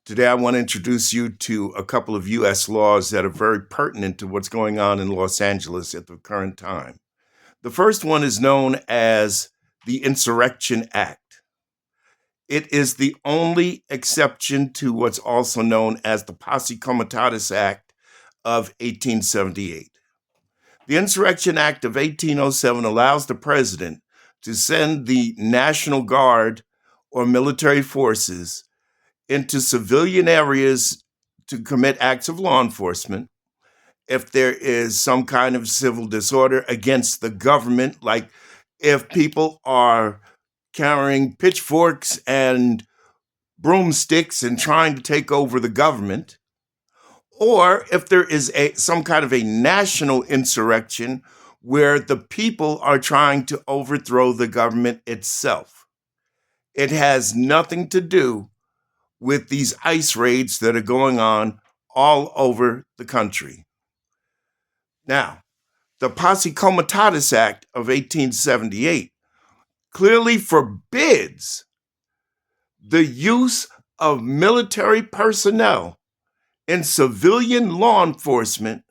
Today, I want to introduce you to a couple of U.S. laws that are very pertinent to what's going on in Los Angeles at the current time. The first one is known as the Insurrection Act. It is the only exception to what's also known as the Posse Comitatus Act of 1878. The Insurrection Act of 1807 allows the president to send the National Guard or military forces into civilian areas to commit acts of law enforcement if there is some kind of civil disorder against the government, like if people are carrying pitchforks and broomsticks and trying to take over the government, or if there is some kind of a national insurrection where the people are trying to overthrow the government itself. It has nothing to do with these ICE raids that are going on all over the country. Now, the Posse Comitatus Act of 1878 clearly forbids the use of military personnel in civilian law enforcement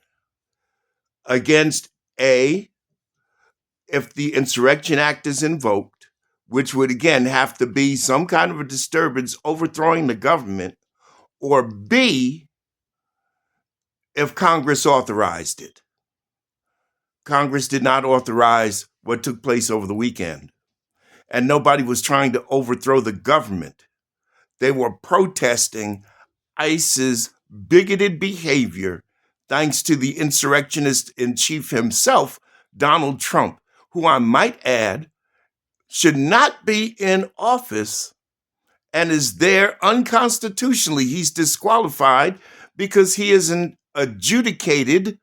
against A, if the Insurrection Act is invoked, which would again have to be some kind of a disturbance overthrowing the government, or B, if Congress authorized it. Congress did not authorize what took place over the weekend, and nobody was trying to overthrow the government. They were protesting ICE's bigoted behavior thanks to the insurrectionist in chief himself, Donald Trump, who I might add should not be in office and is there unconstitutionally. He's disqualified because he is an adjudicated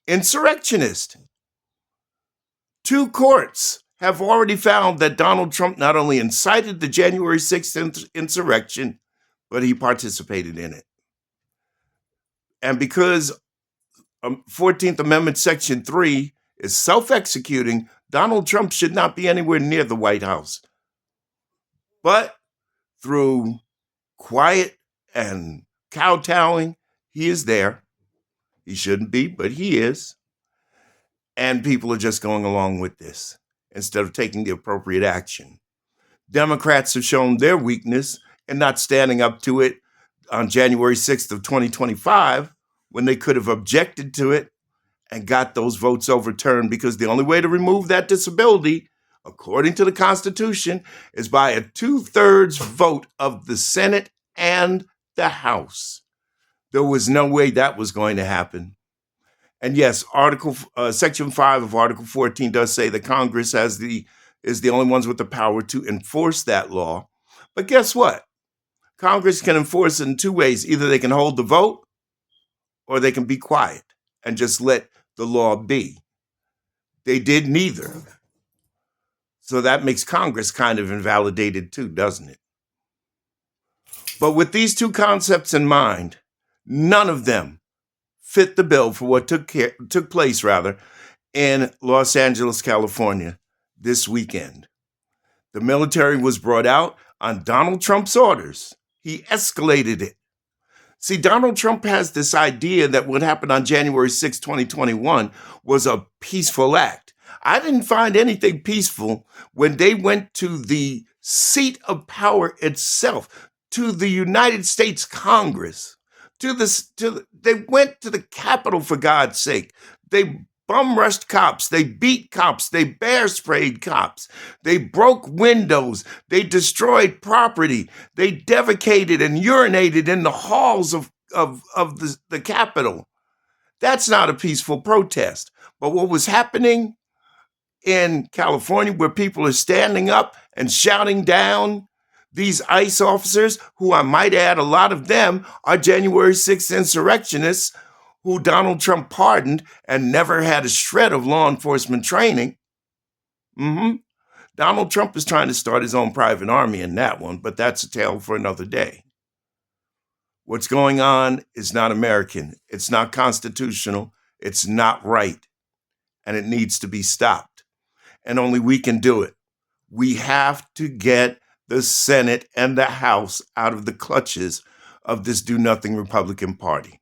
insurrectionist. Two courts have already found that Donald Trump not only incited the January 6th insurrection, but he participated in it. And because 14th Amendment Section 3 is self-executing, Donald Trump should not be anywhere near the White House. But through quiet and kowtowing, he is there. He shouldn't be, but he is. And people are just going along with this instead of taking the appropriate action. Democrats have shown their weakness in not standing up to it on January 6th of 2025 when they could have objected to it and got those votes overturned, because the only way to remove that disability, according to the Constitution, is by a 2/3 vote of the Senate and the House. There was no way that was going to happen. And yes, Section 5 of Article 14 does say that Congress is the only ones with the power to enforce that law. But guess what? Congress can enforce it in two ways. Either they can hold the vote or they can be quiet and just let the law be. They did neither. So that makes Congress kind of invalidated too, doesn't it? But with these two concepts in mind, none of them fit the bill for what took place in Los Angeles, California this weekend. The military was brought out on Donald Trump's orders. He escalated it. See, Donald Trump has this idea that what happened on January 6, 2021 was a peaceful act. I didn't find anything peaceful when they went to the seat of power itself, to the United States Congress. They went to the Capitol, for God's sake. They bum rushed cops. They beat cops. They bear sprayed cops. They broke windows. They destroyed property. They defecated and urinated in the halls of the Capitol. That's not a peaceful protest. But what was happening in California, where people are standing up and shouting down these ICE officers, who I might add, a lot of them are January 6th insurrectionists who Donald Trump pardoned and never had a shred of law enforcement training. Donald Trump is trying to start his own private army in that one, but that's a tale for another day. What's going on is not American. It's not constitutional. It's not right. And it needs to be stopped. And only we can do it. We have to get the Senate and the House out of the clutches of this do-nothing Republican Party.